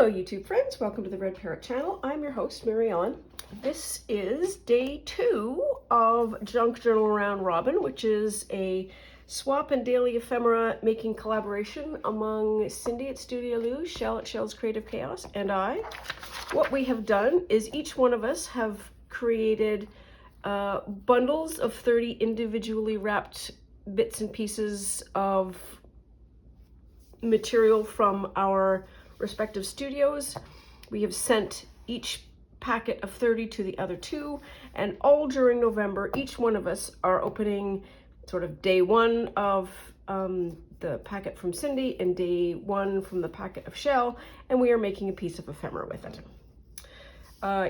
Hello YouTube friends, welcome to the Red Parrot channel. I'm your host, Marianne. This is day 2 of Junk Journal Round Robin, which is a swap and daily ephemera making collaboration among Cindy at Studio Lou, Shell at Shell's Creative Chaos, and I. What we have done is each one of us have created bundles of 30 individually wrapped bits and pieces of material from our respective studios. We have sent each packet of 30 to the other two, and all during November, each one of us are opening sort of day 1 of the packet from Cindy and day 1 from the packet of Shell, and we are making a piece of ephemera with it.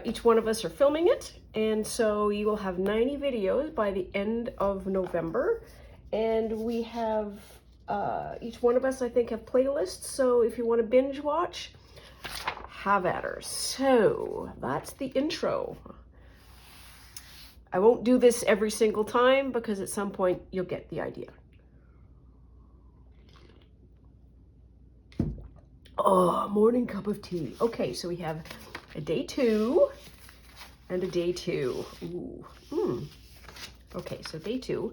Each one of us are filming it, and so you will have 90 videos by the end of November, and we have each one of us, I think, have playlists, so if you want to binge watch, have at her. So that's the intro. I won't do this every single time because at some point you'll get the idea. Oh, morning cup of tea. Okay, so we have a day 2 and a day 2. Ooh. Okay, so day 2.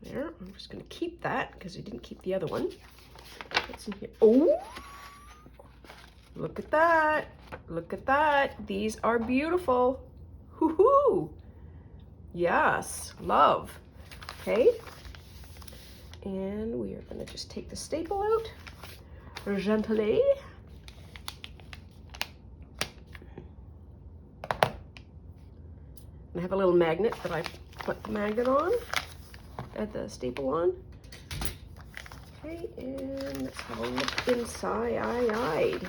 There, I'm just going to keep that because I didn't keep the other one. What's in here? Oh, look at that. Look at that. These are beautiful. Hoo-hoo. Yes, love. Okay. And we are going to just take the staple out. Gently. I have a little magnet that I put the magnet on. At the staple on. Okay, and let's have a look inside.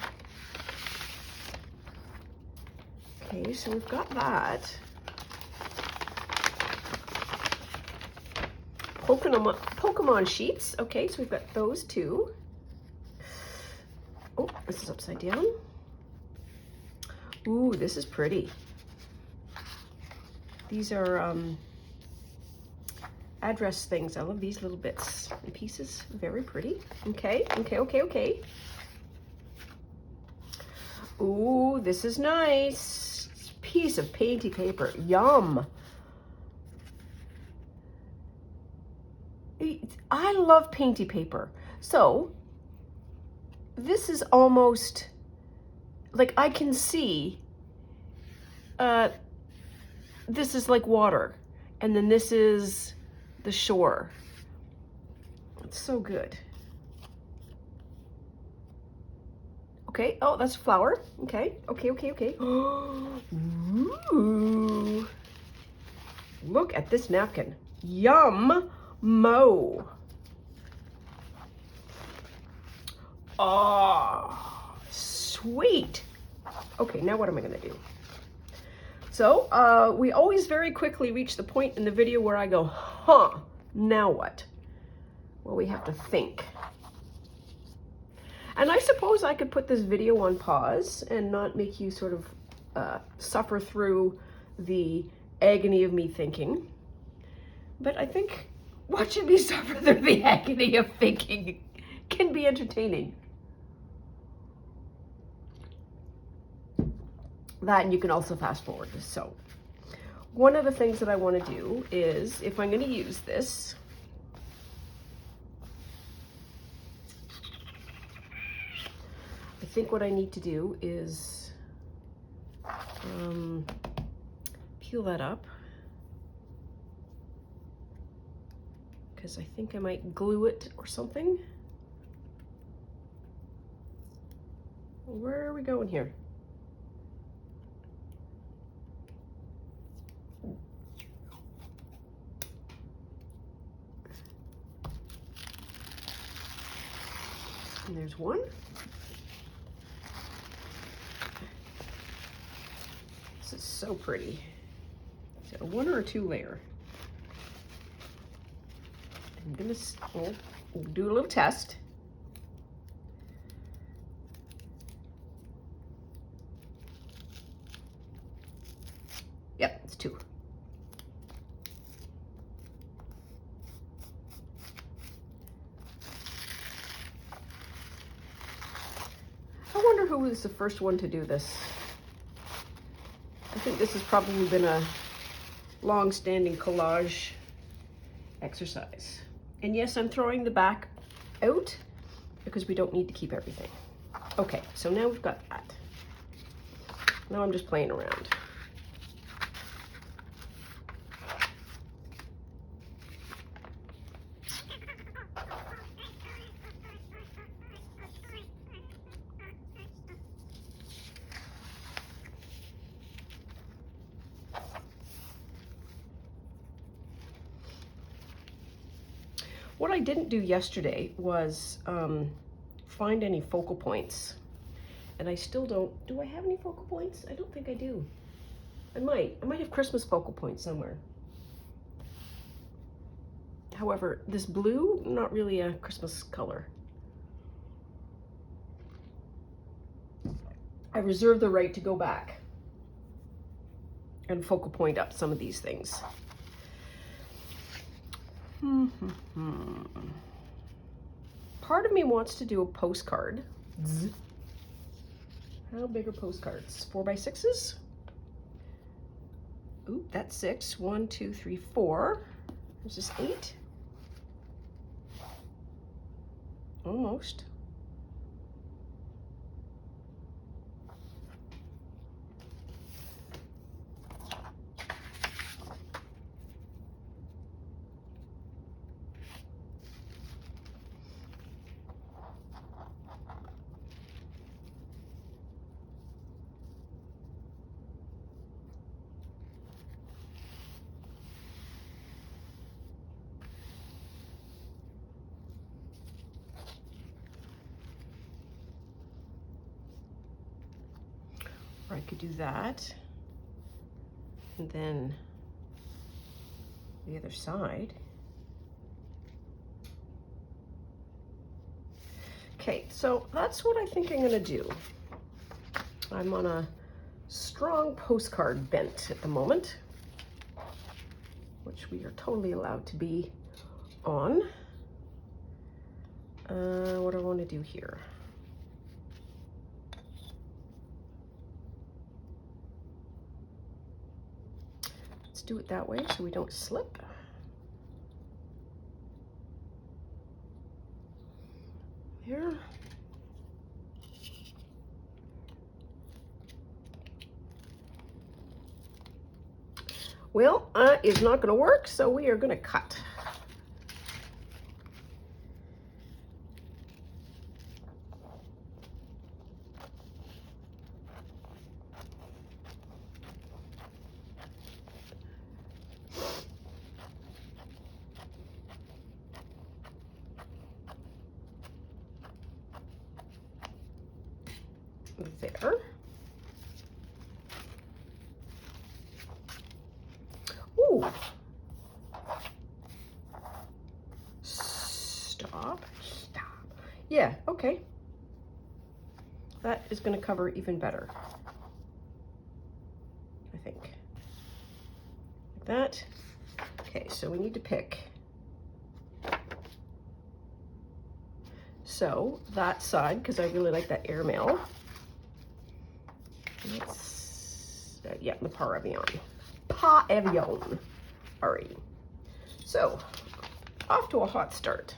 Okay, so we've got that. Pokemon sheets. Okay, so we've got those two. Oh, this is upside down. Ooh, this is pretty. These are address things. I love these little bits and pieces. Very pretty. Okay. Ooh, this is nice. Piece of painty paper. Yum. I love painty paper. So this is almost like I can see this is like water, and then this is the shore. It's so good. Okay, oh, that's a flower. Okay. Ooh. Look at this napkin. Yum mo. Oh, sweet. Okay, now what am I gonna do? So we always very quickly reach the point in the video where I go, huh, now what? Well, we have to think. And I suppose I could put this video on pause and not make you sort of suffer through the agony of me thinking. But I think watching me suffer through the agony of thinking can be entertaining. That, and you can also fast forward. So one of the things that I want to do is, if I'm going to use this, I think what I need to do is peel that up, because I think I might glue it or something. Where are we going here? And there's one. This is so pretty. So 1 or 2 layer. I'm gonna we'll do a little test. Yep, it's 2. who was the first one to do this. I think this has probably been a long-standing collage exercise. And yes, I'm throwing the back out because we don't need to keep everything. Okay, so now we've got that. Now I'm just playing around. What I didn't do yesterday was find any focal points. And I still don't. Do I have any focal points? I don't think I do. I might have Christmas focal points somewhere. However, this blue, not really a Christmas color. I reserve the right to go back and focal point up some of these things. Part of me wants to do a postcard. How big are postcards? 4x6s? Ooh, that's 6. 1, 2, 3, 4. Is this 8? Almost. Or I could do that, and then the other side. Okay, so that's what I think I'm gonna do. I'm on a strong postcard bent at the moment, which we are totally allowed to be on. What do I want to do here? Let's do it that way so we don't slip. Here. Well, it's not going to work, so we are going to cut. There. Ooh. Stop. Yeah, okay. That is going to cover even better, I think. Like that. Okay, so we need to pick. So that side, because I really like that airmail. Let's, yeah, the Pavillon. Pavillon. Alrighty. So, off to a hot start.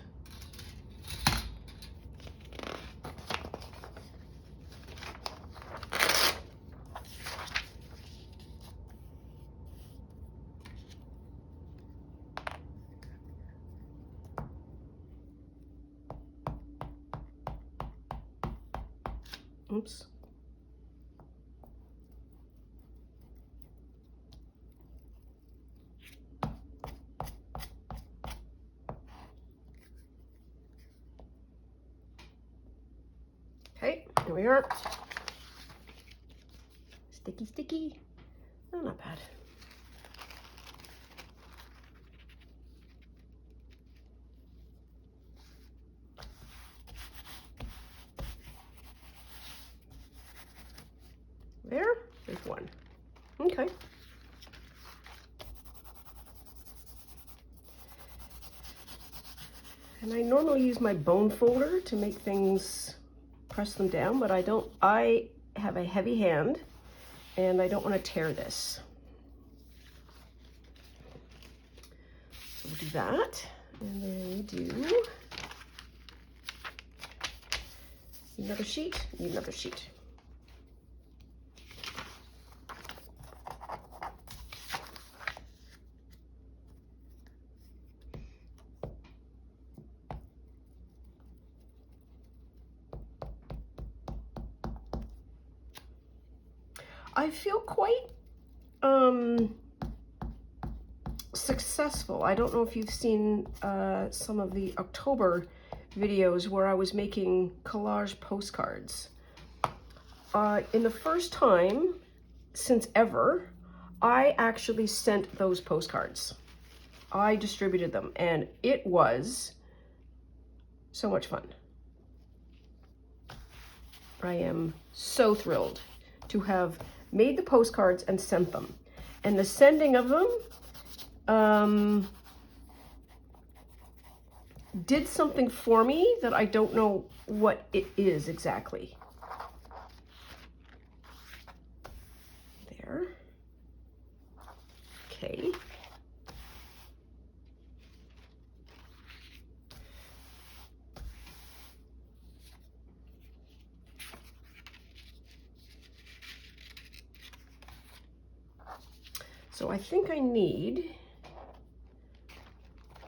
Oops. Okay, here we are. Sticky, sticky. Oh, not bad. There's one. Okay. And I normally use my bone folder to make things press them down, but I have a heavy hand and I don't want to tear this. So we'll do that. And then we do another sheet, another sheet. I feel quite successful. I don't know if you've seen some of the October videos where I was making collage postcards. In the first time since ever, I actually sent those postcards. I distributed them and it was so much fun. I am so thrilled to have made the postcards and sent them. And the sending of them did something for me that I don't know what it is exactly. There. Okay. So I think I need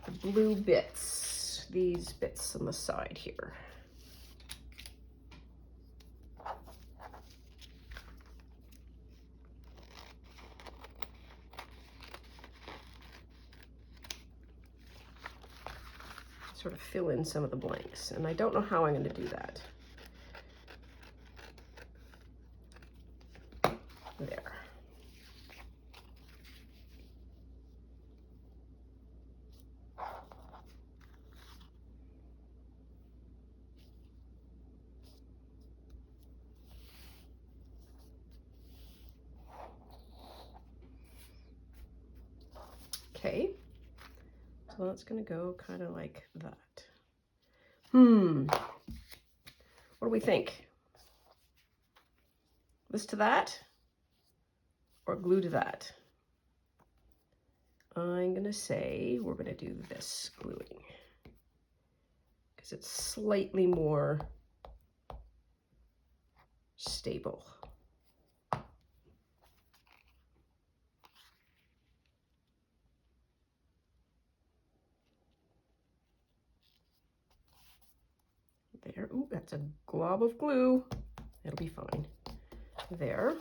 the blue bits, these bits on the side here. Sort of fill in some of the blanks, and I don't know how I'm going to do that. There. Okay, so that's going to go kind of like that. What do we think? This to that, or glue to that? I'm going to say we're going to do this gluing because it's slightly more stable. There. Ooh, that's a glob of glue. It'll be fine. There.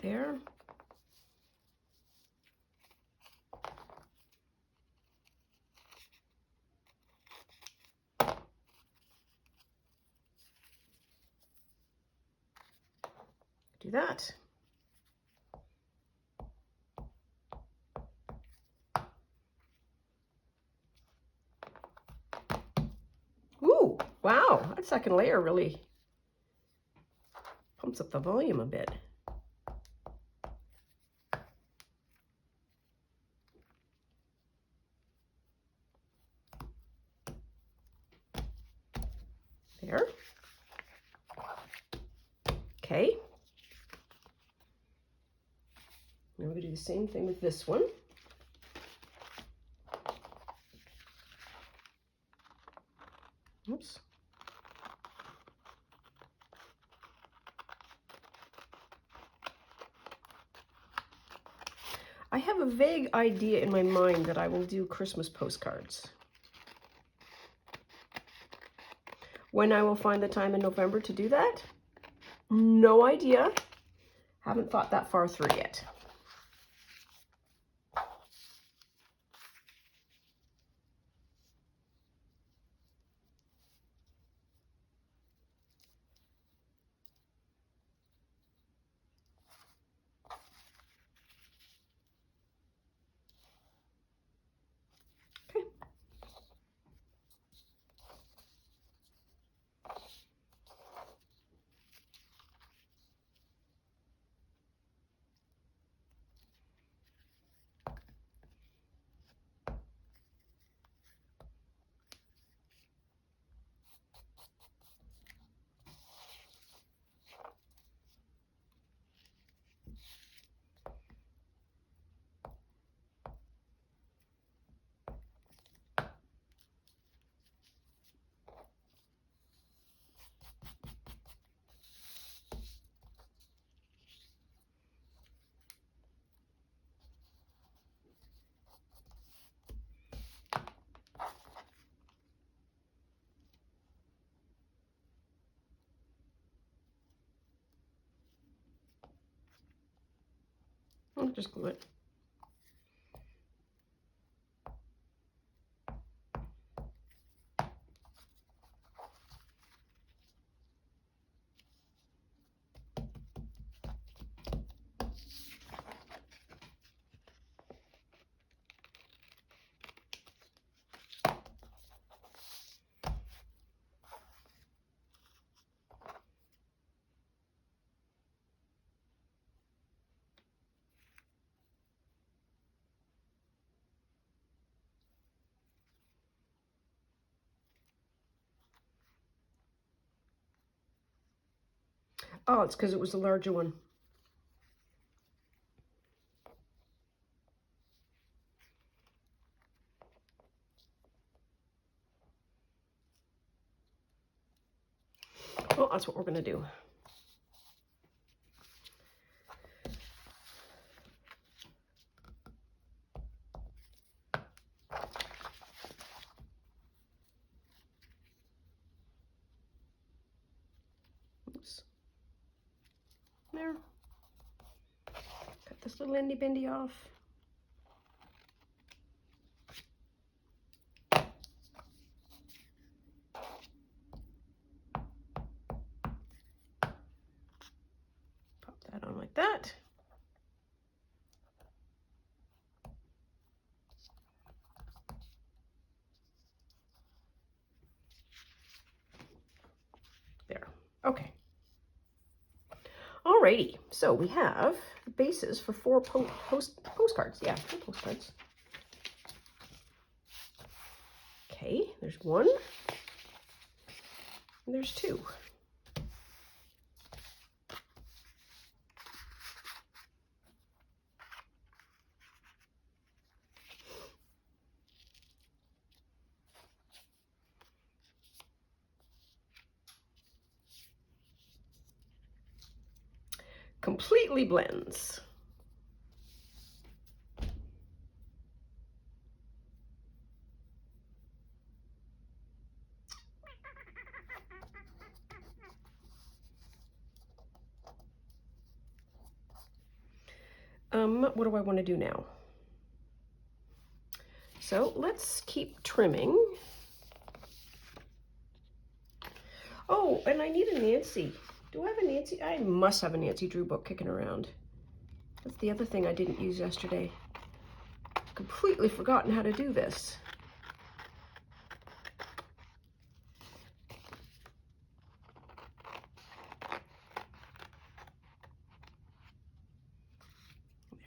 There. Do that. Ooh, wow, that second layer really pumps up the volume a bit. There. Okay. Now we're going to do the same thing with this one. Oops. I have a vague idea in my mind that I will do Christmas postcards. When I will find the time in November to do that? No idea. Haven't thought that far through yet. I'll just glue it. Oh, it's because it was the larger one. Well, that's what we're going to do. Oops. There. Cut this little endy bendy off. Pop that on like that. There. Okay. Alrighty, so we have bases for 4 postcards. Yeah, 4 postcards. Okay, there's 1. And there's 2. Completely blends. What do I want to do now? So let's keep trimming. Oh, and I need a Nancy. Do I have a Nancy? I must have a Nancy Drew book kicking around. That's the other thing I didn't use yesterday. Completely forgotten how to do this.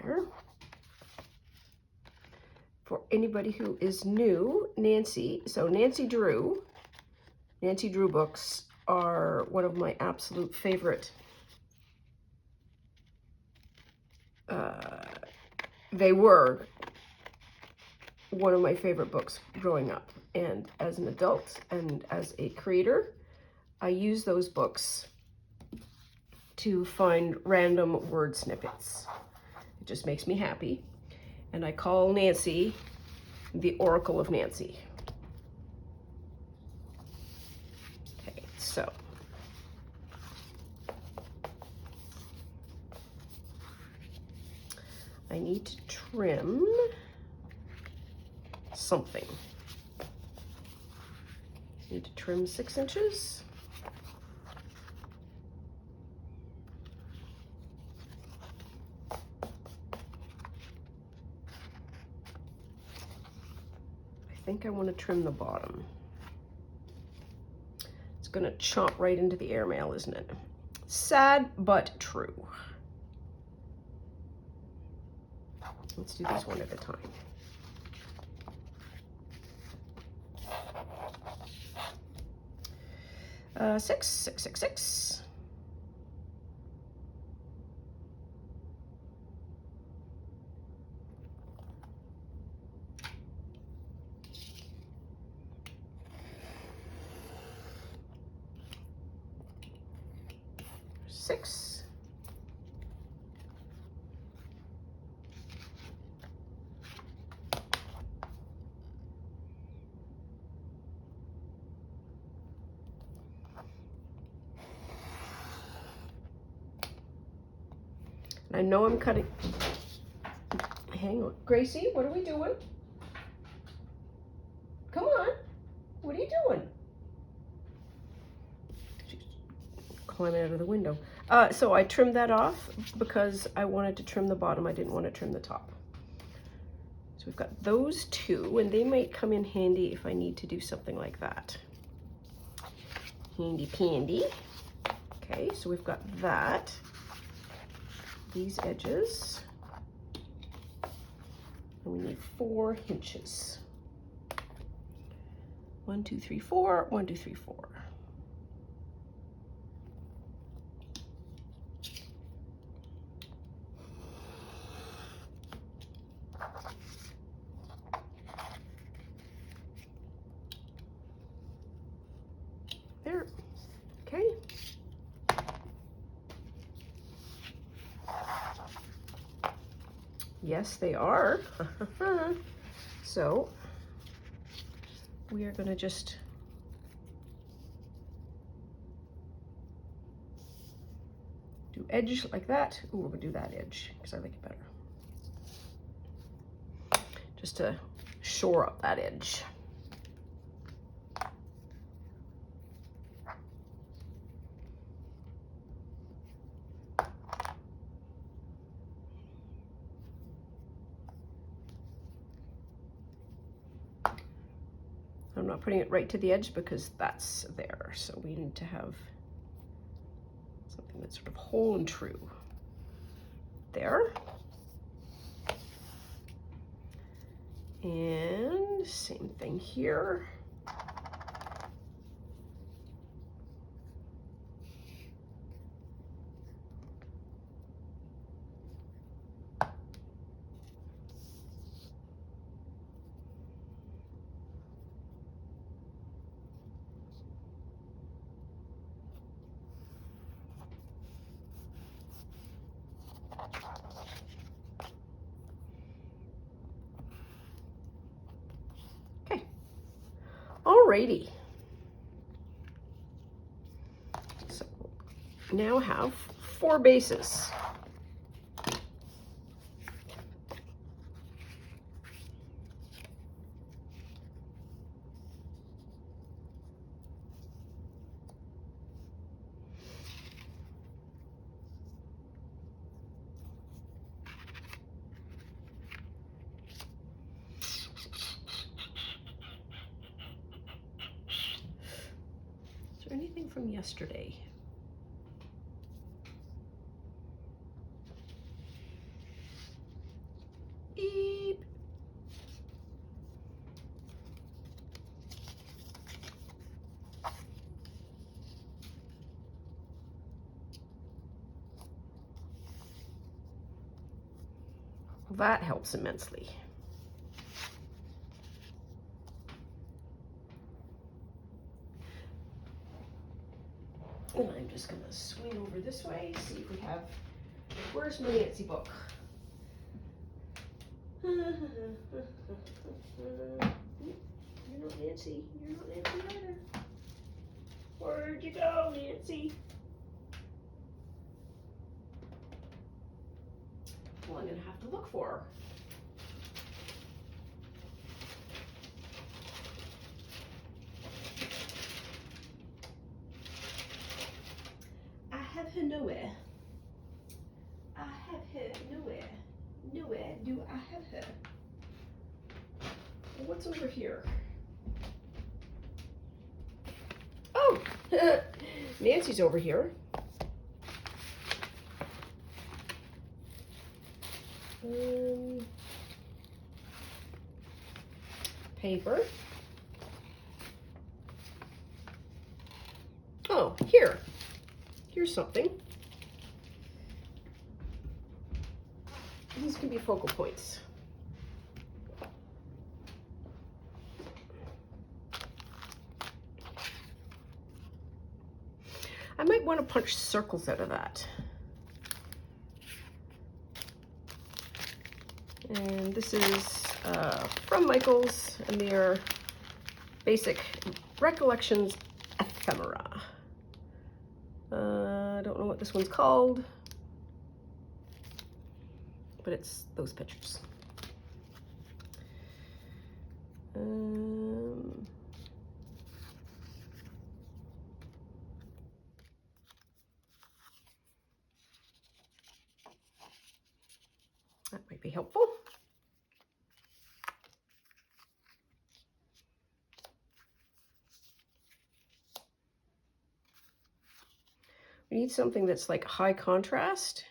There. For anybody who is new, Nancy Drew books are one of my absolute favorite. They were one of my favorite books growing up, and as an adult and as a creator, I use those books to find random word snippets. It just makes me happy, and I call Nancy the Oracle of Nancy. Okay, so I need to trim something. I need to trim 6 inches. I think I want to trim the bottom. It's going to chomp right into the airmail, isn't it? Sad, but true. Let's do this one at a time. Six, 6, 6, 6. Six. I know I'm cutting. Hang on. Gracie, what are we doing? Come on. What are you doing? She's climbing out of the window. So I trimmed that off because I wanted to trim the bottom. I didn't want to trim the top. So we've got those two, and they might come in handy if I need to do something like that. Handy pandy. Okay, so we've got that. These edges. And we need 4 inches. 1, 2, 3, 4. 1, 2, 3, 4. There. Okay. Yes, they are. So we are going to just do edge like that. Ooh, we're going to do that edge because I like it better. Just to shore up that edge. I'm not putting it right to the edge because that's there. So we need to have something that's sort of whole and true. There. And same thing here. Alrighty. So now have 4 bases. Anything from yesterday? Beep. Well, that helps immensely. And I'm just going to swing over this way, see if we have, where's my Nancy book? You're not Nancy, you're not Nancy either. Where'd you go, Nancy? Well, I'm going to have to look for her. I have her nowhere. I have her nowhere. Nowhere do I have her. Well, what's over here? Oh, Nancy's over here. Paper. Oh, here. Here's something. These can be focal points. I might want to punch circles out of that. And this is from Michaels, and they are basic recollections ephemera. I don't know what this one's called, but it's those pictures. might be helpful. We need something that's like high contrast.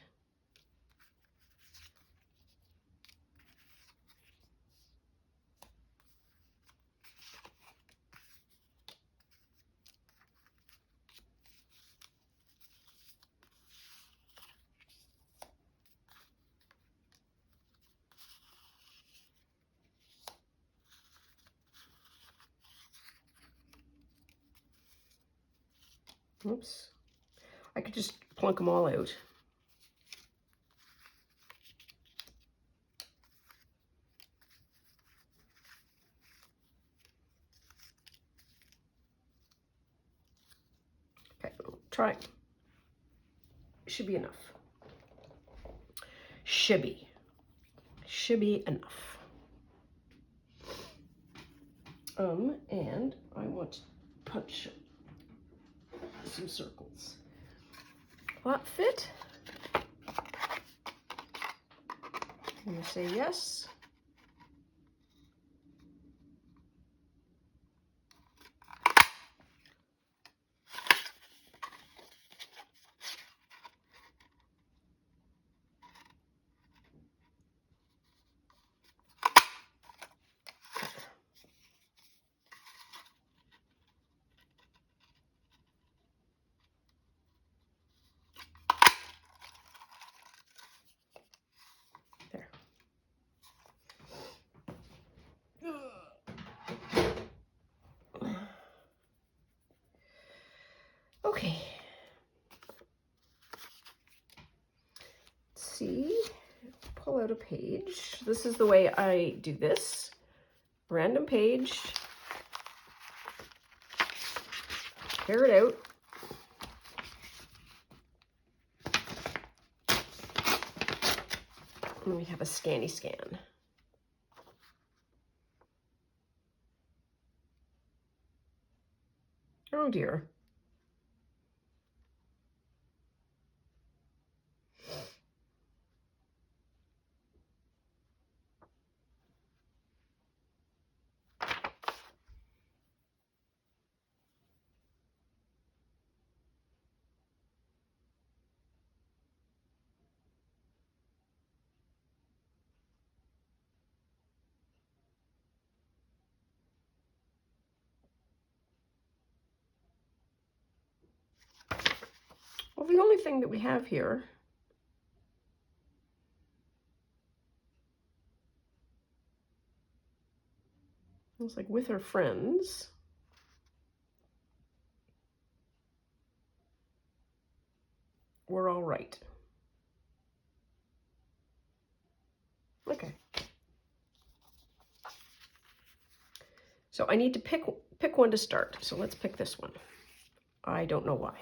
Oops. I could just plunk them all out. Okay, try. Should be enough. Should be enough. And I want to punch some circles. Will that fit? I'm going to say yes. There. Okay. Let's see. Pull out a page. This is the way I do this. Random page. Tear it out. And we have a scanny scan. Oh dear. Well, the only thing that we have here is like with our friends. We're all right. Okay. So I need to pick one to start. So let's pick this one. I don't know why.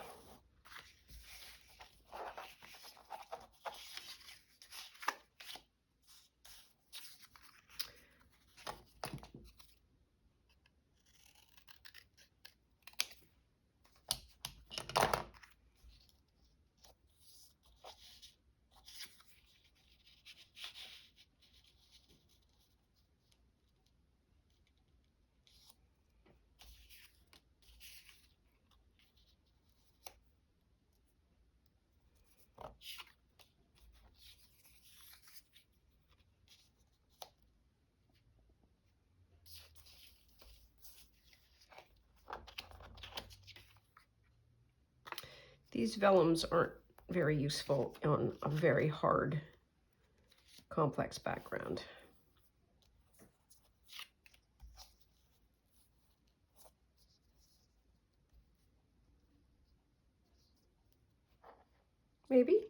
These vellums aren't very useful on a very hard, complex background. Maybe?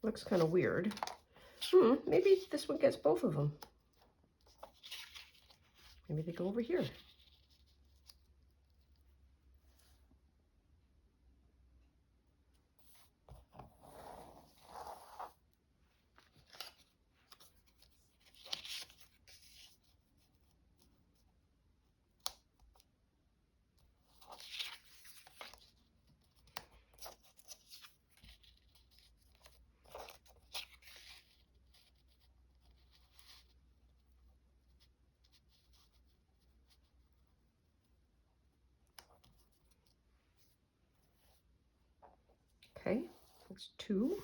Looks kind of weird. Maybe this one gets both of them. Maybe they go over here. Okay, that's 2.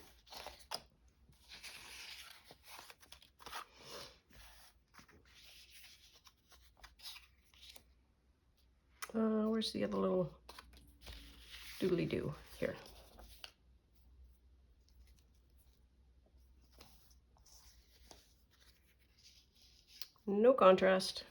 Where's the other little doodly-doo? Here. No contrast.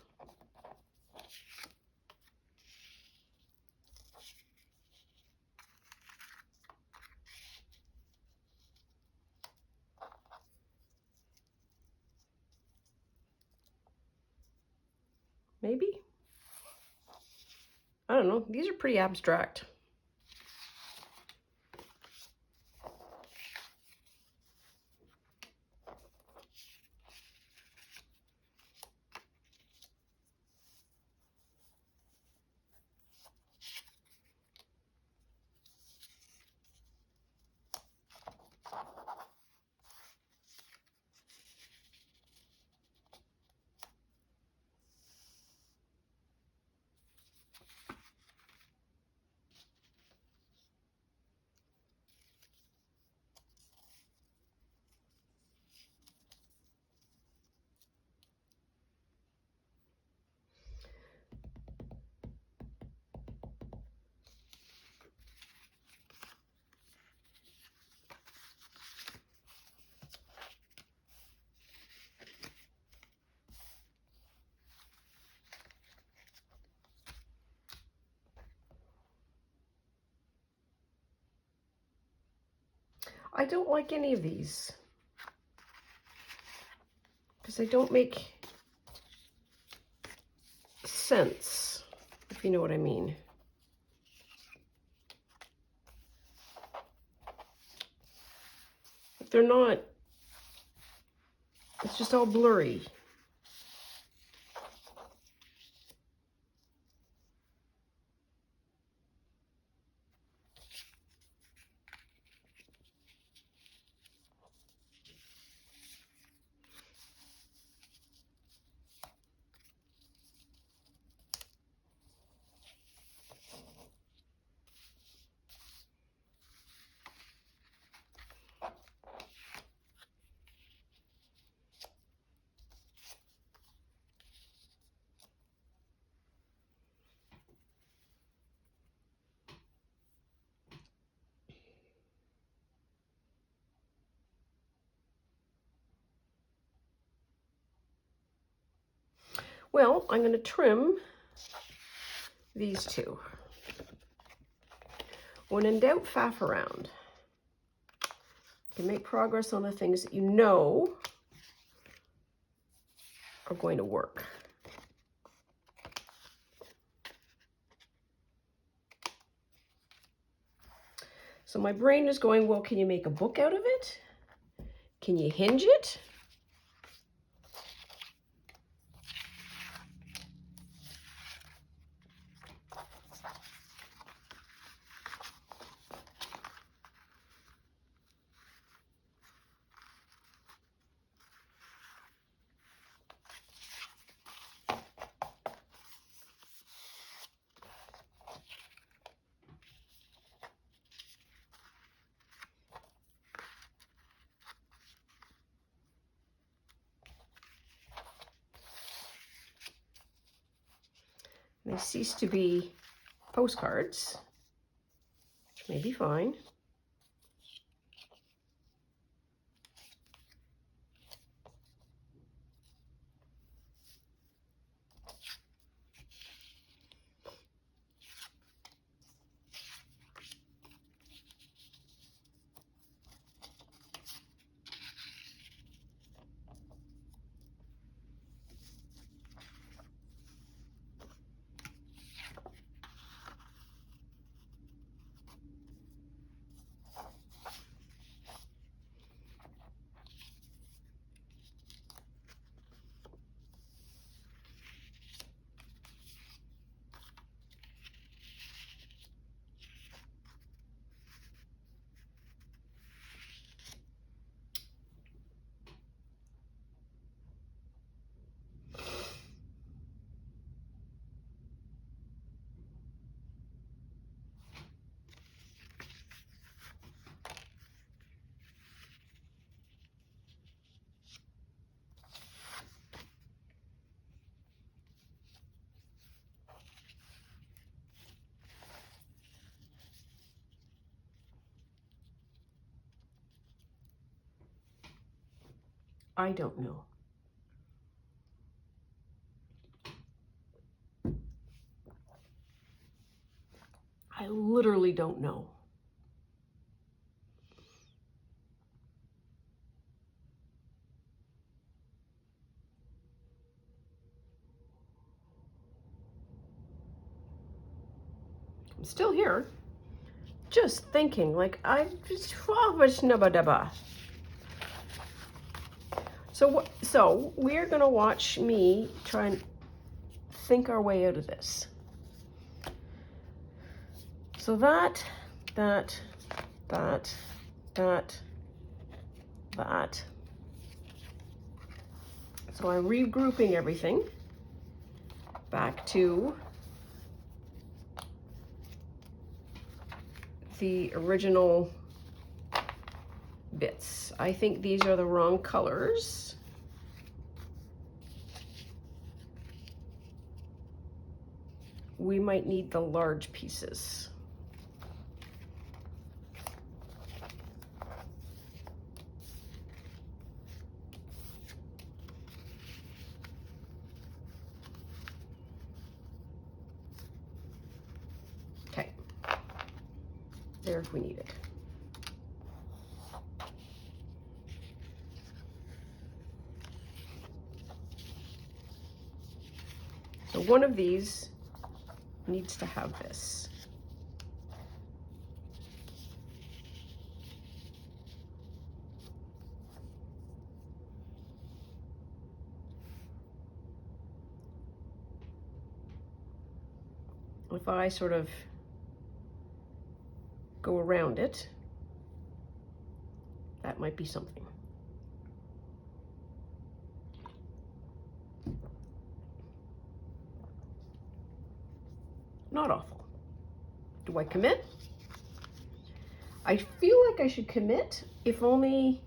Maybe? I don't know. These are pretty abstract. I don't like any of these because they don't make sense, if you know what I mean. They're not, it's just all blurry. Well, I'm going to trim these 2. When in doubt, faff around. You can make progress on the things that you know are going to work. So my brain is going, well, can you make a book out of it? Can you hinge it? They cease to be postcards, which may be fine. I don't know. I literally don't know. I'm still here, just thinking, like, I just, so we're gonna watch me try and think our way out of this. So that. So I'm regrouping everything back to the original bits. I think these are the wrong colors. We might need the large pieces. Okay, there if we need it. So one of these needs to have this. If I sort of go around it, that might be something. Not awful. Do I commit? I feel like I should commit, if only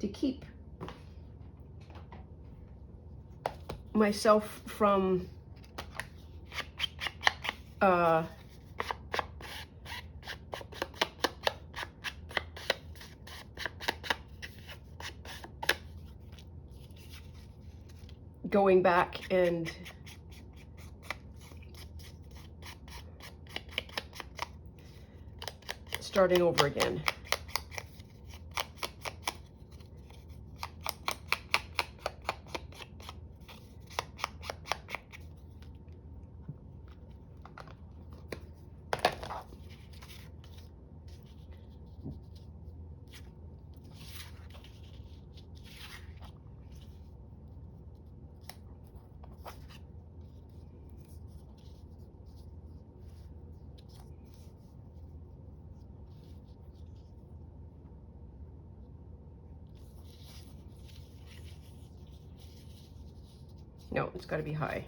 to keep myself from going back and starting over again. No, it's got to be high.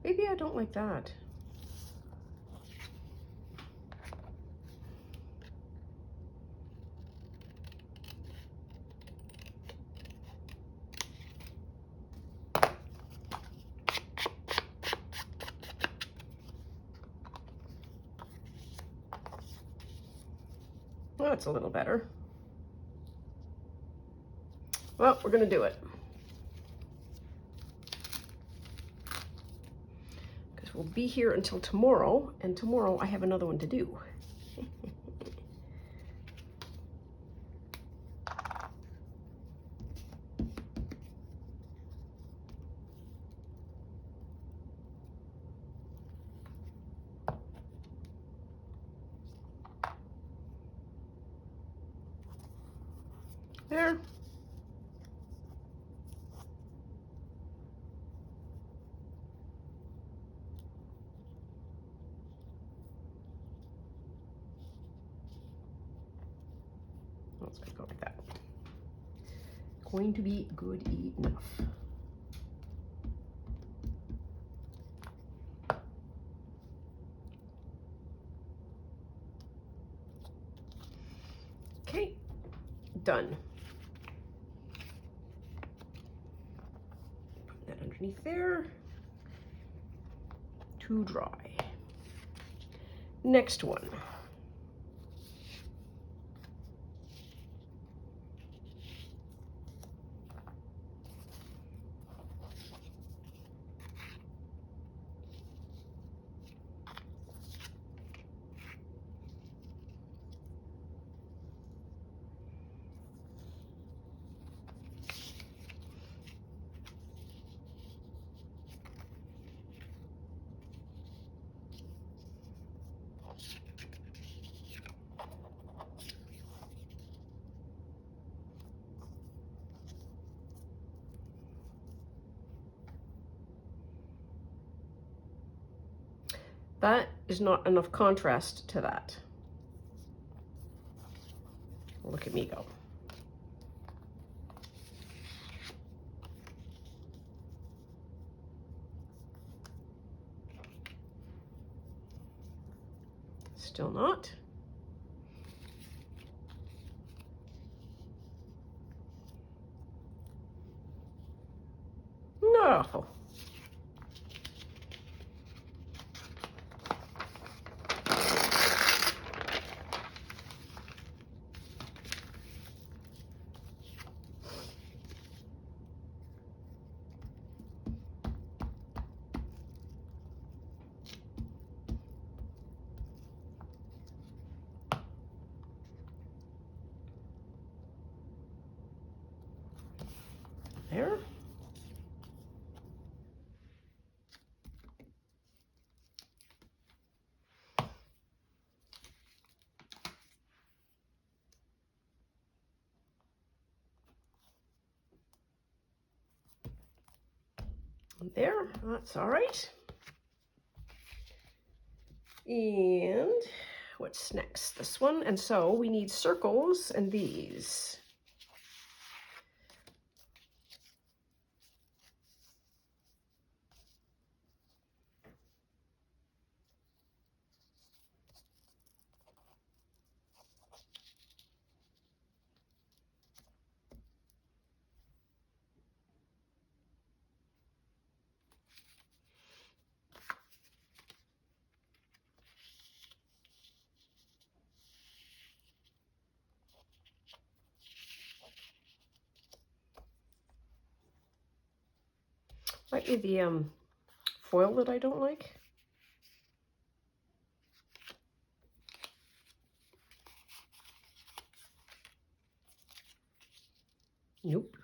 Maybe I don't like that. Well, that's a little better. Well, we're gonna do it. Because we'll be here until tomorrow, and tomorrow I have another one to do. There. Let's go like that. Going to be good enough. Done. Put that underneath there to dry. Next one. That is not enough contrast to that. Look at me go. Still not. No. There. There, that's all right. And what's next? This one. And so we need circles and these. Might be the foil that I don't like. Nope.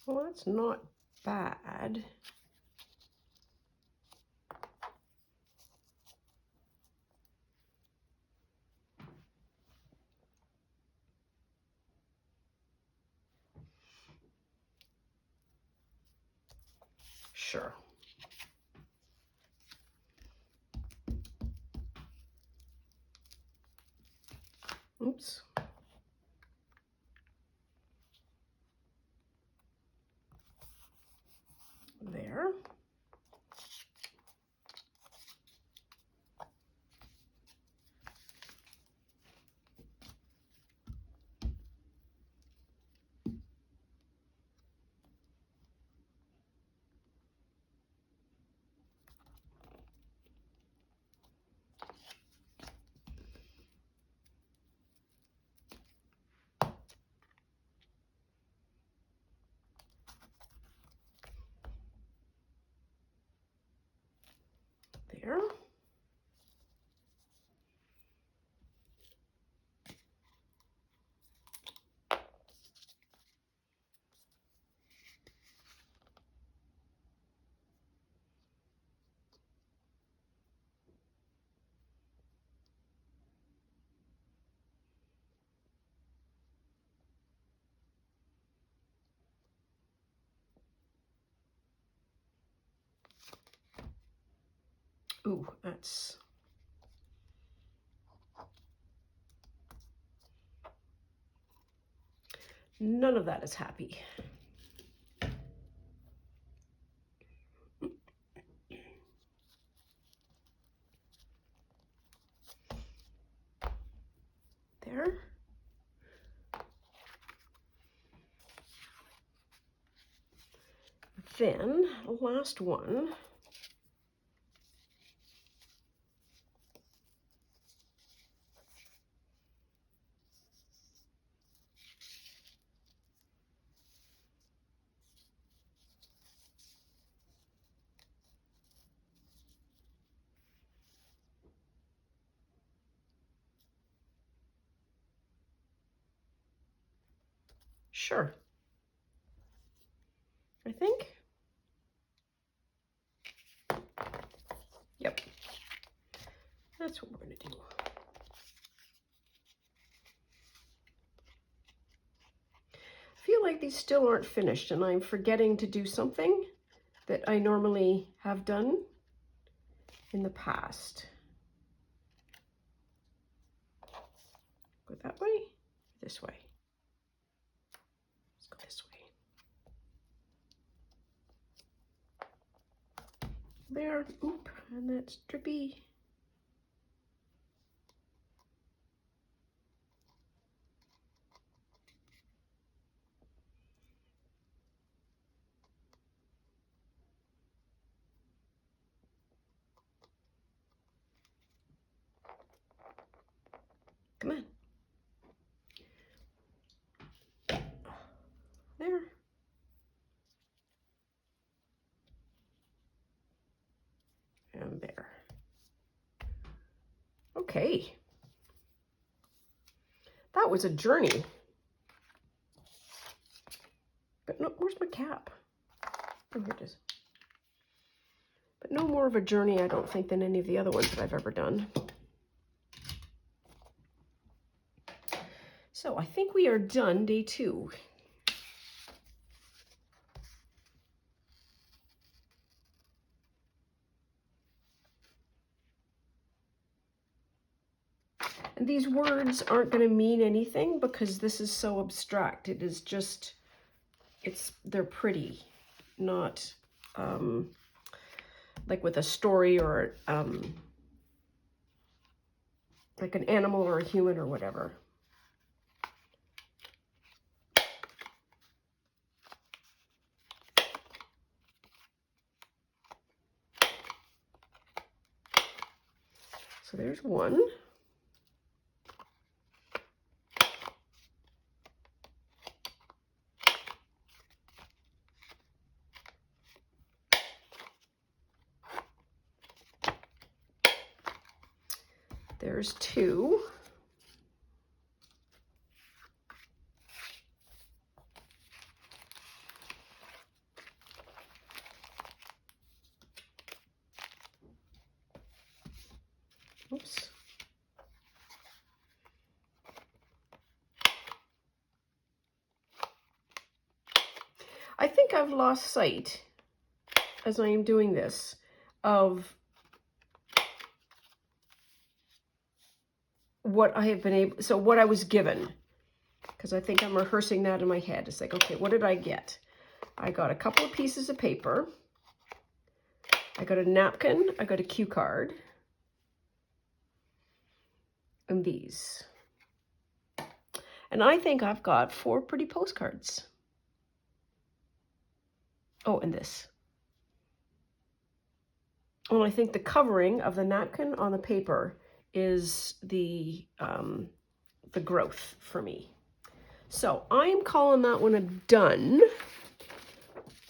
Well, that's not bad. Sure. Oops. There. Ooh, that's... None of that is happy. There. Then, the last one. Sure. I think. Yep. That's what we're going to do. I feel like these still aren't finished, and I'm forgetting to do something that I normally have done in the past. Go that way, this way. Let's go this way. There, oop, and that's drippy. Come on. There. And there. Okay. That was a journey. But no, where's my cap? Oh, here it is. But no more of a journey, I don't think, than any of the other ones that I've ever done. So I think we are done day 2. And these words aren't going to mean anything because this is so abstract. It is just, they're pretty, not like with a story or like an animal or a human or whatever. So there's one. There's 2. Oops. I think I've lost sight, as I am doing this, of what I have been able, so what I was given, because I think I'm rehearsing that in my head. It's like, okay, what did I get? I got a couple of pieces of paper. I got a napkin. I got a cue card. And these. And I think I've got 4 pretty postcards. Oh, and this. Well, I think the covering of the napkin on the paper is the growth for me. So I'm calling that one a done.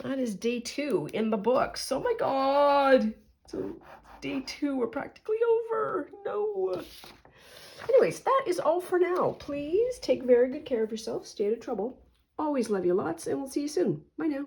That is day 2 in the books. Oh my God. So day 2, we're practically over. No. Anyways, that is all for now. Please take very good care of yourself. Stay out of trouble. Always love you lots, and we'll see you soon. Bye now.